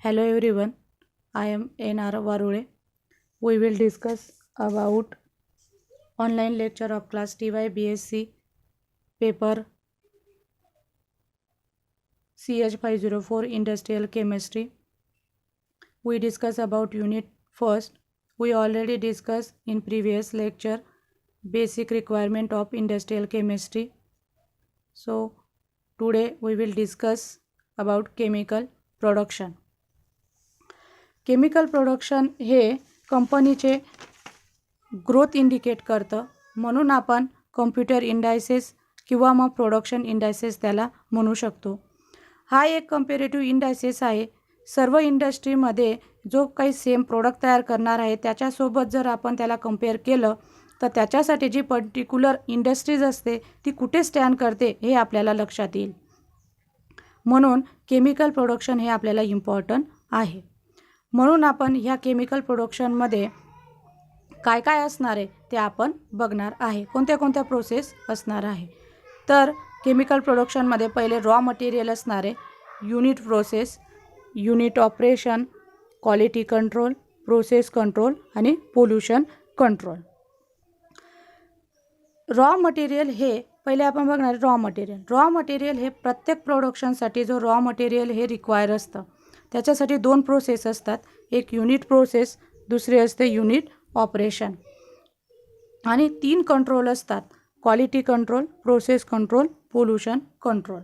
Hello everyone, I am N.R. Varule. We will discuss about online lecture of class TY BSc paper CH504 Industrial Chemistry. We discuss about unit first. We already discussed in previous lecture basic requirement of industrial chemistry. So today we will discuss about chemical production. Chemical production हे कंपनीचे growth indicate करतं, म्हणून आपण computer indices किंवा मग production indices त्याला म्हणू शकतो. हा एक कंपॅरेटिव्ह इंडायसेस आहे. सर्व इंडस्ट्रीमध्ये जो काही सेम प्रोडक्ट तयार करणार आहे त्याच्यासोबत जर आपण त्याला कंपेअर केलं तर त्याच्यासाठी जी पर्टिक्युलर इंडस्ट्रीज असते ती कुठे स्टँड करते हे आपल्याला लक्षात येईल. म्हणून केमिकल प्रोडक्शन हे आपल्याला इम्पॉर्टंट आहे. म्हणून आपण ह्या केमिकल प्रोडक्शनमध्ये काय काय असणार आहे ते आपण बघणार आहे. कोणत्या कोणत्या प्रोसेस असणार आहे. तर केमिकल प्रोडक्शनमध्ये पहिले रॉ मटेरियल असणार आहे, unit process, unit operation, quality control, process control आणि पोल्युशन कंट्रोल. रॉ मटेरियल हे पहिले आपण बघणार रॉ मटेरियल. रॉ मटेरियल हे प्रत्येक प्रोडक्शनसाठी जो रॉ मटेरियल हे रिक्वायर असतं त्याच्यासाठी दोन प्रोसेस असतात. एक युनिट प्रोसेस, दुसरी असते युनिट ऑपरेशन. आणि तीन कंट्रोल असतात, quality control, process control, pollution control.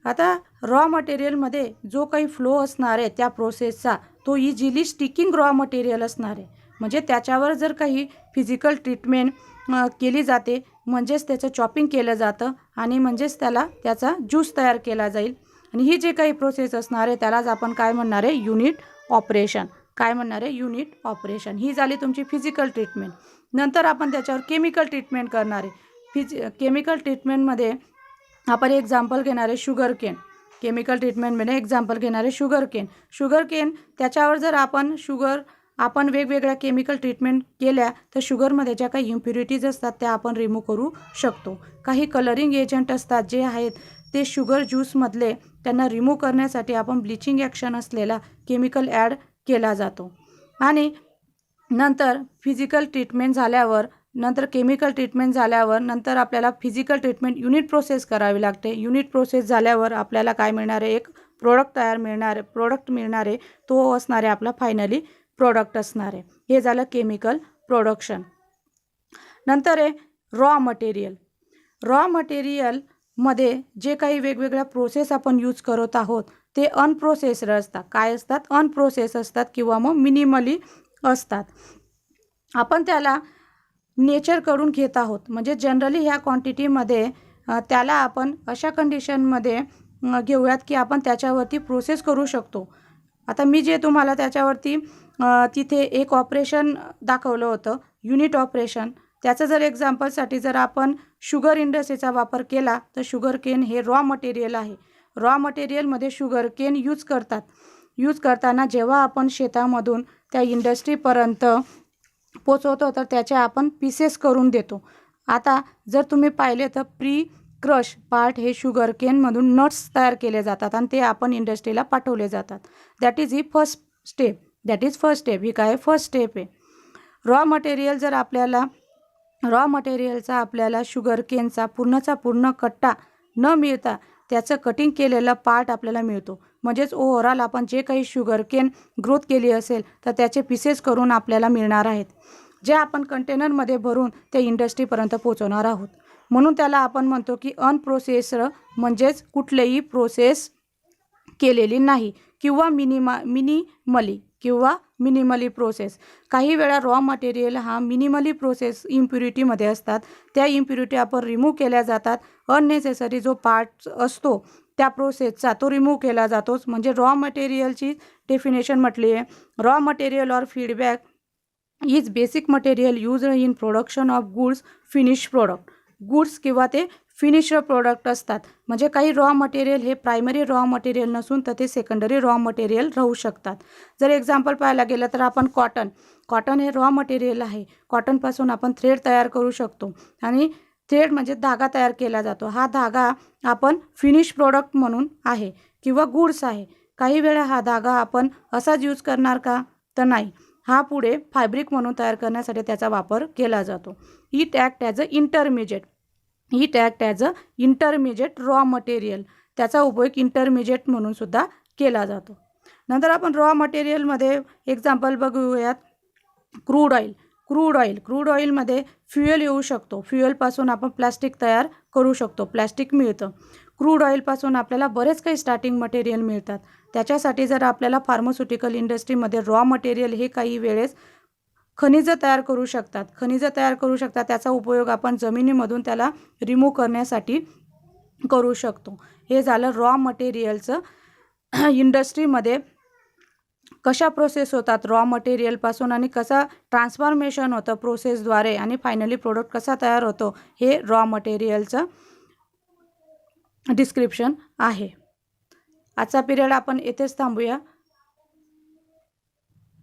आता रॉ मटेरियलमध्ये जो काही फ्लो असणार आहे त्या प्रोसेसचा तो इझिली स्टिकिंग रॉ मटेरियल असणार आहे. म्हणजे त्याच्यावर जर काही फिजिकल ट्रीटमेंट केली जाते म्हणजेच त्याचं चॉपिंग केलं जातं आणि म्हणजेच त्याचा ज्यूस तयार केला जाईल. आणि ही जे काही प्रोसेस असणार आहे त्यालाच आपण काय म्हणणार आहे, युनिट ऑपरेशन. काय म्हणणार आहे, युनिट ऑपरेशन. ही झाली तुमची फिजिकल ट्रीटमेंट. नंतर आपण त्याच्यावर केमिकल ट्रीटमेंट करणार आहे. केमिकल ट्रीटमेंटमध्ये आपण एक्झाम्पल घेणार आहे शुगर केन. केमिकल ट्रीटमेंटमध्ये एक्झाम्पल घेणार आहे शुगर केन. शुगर केन त्याच्यावर जर आपण वेगवेगळ्या केमिकल ट्रीटमेंट केल्या तर शुगरमध्ये ज्या काही इम्प्युरिटीज असतात त्या आपण रिमूव्ह करू शकतो. काही कलरिंग एजंट असतात जे आहेत ते शुगर ज्यूसमधले त्यांना रिमूव्ह करण्यासाठी आपण ब्लिचिंग ॲक्शन असलेला केमिकल ॲड केला जातो. आणि नंतर फिजिकल ट्रीटमेंट झाल्यावर केमिकल ट्रीटमेंट झाल्यावर नंतर आपल्याला फिजिकल ट्रीटमेंट युनिट प्रोसेस करावी लागते. युनिट प्रोसेस झाल्यावर आपल्याला काय मिळणार आहे, एक प्रोडक्ट मिळणार आहे. तो असणार आहे आपला फायनली प्रोडक्ट असणार आहे. हे झालं केमिकल प्रोडक्शन. नंतर आहे रॉ मटेरियल. रॉ मटेरियलमध्ये जे काही वेगवेगळ्या प्रोसेस आपण यूज करत आहोत ते अनप्रोसेस्ड असतात. काय असतात, अनप्रोसेस असतात किंवा मग मिनिमली असतात. आपण त्याला नेचरकडून घेत आहोत. म्हणजे जनरली ह्या क्वांटिटीमध्ये त्याला आपण अशा कंडिशनमध्ये घेऊयात की आपण त्याच्यावरती प्रोसेस करू शकतो. आता मी जे तुम्हाला त्याच्यावरती तिथे एक ऑपरेशन दाखवलं होतं, युनिट ऑपरेशन. त्याचं जर एक्झाम्पलसाठी जर आपण शुगर इंडस्ट्रीचा वापर केला तर शुगर केन हे रॉ मटेरियल आहे. रॉ मटेरियलमध्ये शुगर केन यूज करताना जेव्हा आपण शेतामधून त्या इंडस्ट्रीपर्यंत पोचवतो तर त्याच्या आपण पीसेस करून देतो. आता जर तुम्ही पाहिले तर प्री क्रश पार्ट हे शुगर केनमधून नट्स तयार केले जातात आणि ते आपण इंडस्ट्रीला पाठवले जातात. That is first step. ही काय फर्स्ट स्टेप आहे. रॉ मटेरियलचा आपल्याला शुगर केनचा पूर्णचा पूर्ण कट्टा न मिळता त्याचं कटिंग केलेला पार्ट आपल्याला मिळतो. म्हणजेच ओव्हरऑल आपण जे काही शुगर केन ग्रोथ केली असेल तर त्याचे पीसेस करून आपल्याला मिळणार आहेत, जे आपण कंटेनरमध्ये भरून त्या इंडस्ट्रीपर्यंत पोहोचवणार आहोत. म्हणून त्याला आपण म्हणतो की अनप्रोसेस्ड, म्हणजेच कुठलीही प्रोसेस केलेली नाही किंवा मिनिमली प्रोसेस. काही वेळा रॉ मटेरियल हा मिनिमली प्रोसेस इम्प्युरिटीमध्ये असतात. त्या इम्प्युरिटी आपण रिमूव्ह केल्या जातात. अननेसेसरी जो पार्ट असतो त्या प्रोसेसचा तो रिमूव्ह केला जातोच. म्हणजे रॉ मटेरियलची डेफिनेशन म्हटली आहे, raw material or feedback is basic material used in production of goods, finish product. Goods किंवा ते फिनिश्ड प्रोडक्ट असतात. म्हणजे काही रॉ मटेरियल हे प्रायमरी रॉ मटेरियल नसून तर ते सेकंडरी रॉ मटेरियल राहू शकतात. जर एक्झाम्पल पाहायला गेलं तर आपण कॉटन हे रॉ मटेरियल आहे. कॉटनपासून आपण थ्रेड तयार करू शकतो आणि थ्रेड म्हणजे धागा तयार केला जातो. हा धागा आपण फिनिश प्रोडक्ट म्हणून आहे किंवा गुड्स आहे. काही वेळा हा धागा आपण असाच यूज करणार का? तर नाही, हा पुढे फॅब्रिक म्हणून तयार करण्यासाठी त्याचा वापर केला जातो. It act as a intermediate raw material. त्याचा उपयोग इंटरमिजिएट म्हणून सुद्धा केला जातो. नंतर आपण रॉ मटेरियलमध्ये एक्झाम्पल बघूयात. क्रूड ऑइलमध्ये फ्युएल येऊ शकतो. फ्युएलपासून आपण प्लॅस्टिक तयार करू शकतो, प्लॅस्टिक मिळतं. क्रूड ऑइलपासून आपल्याला बरेच काही स्टार्टिंग मटेरियल मिळतात. त्याच्यासाठी जर आपल्याला फार्मास्युटिकल इंडस्ट्रीमध्ये रॉ मटेरियल हे काही वेळेस खनिजं तयार करू शकतात. त्याचा उपयोग आपण जमिनीमधून त्याला रिमूव्ह करण्यासाठी करू शकतो. हे झालं रॉ मटेरियलचं. इंडस्ट्रीमध्ये कशा प्रोसेस होतात रॉ मटेरियलपासून आणि कसा ट्रान्सफॉर्मेशन होतं प्रोसेसद्वारे आणि फायनली प्रोडक्ट कसा तयार होतो, हे रॉ मटेरियलचं डिस्क्रिप्शन आहे. आजचा पिरियड आपण येथेच थांबूया.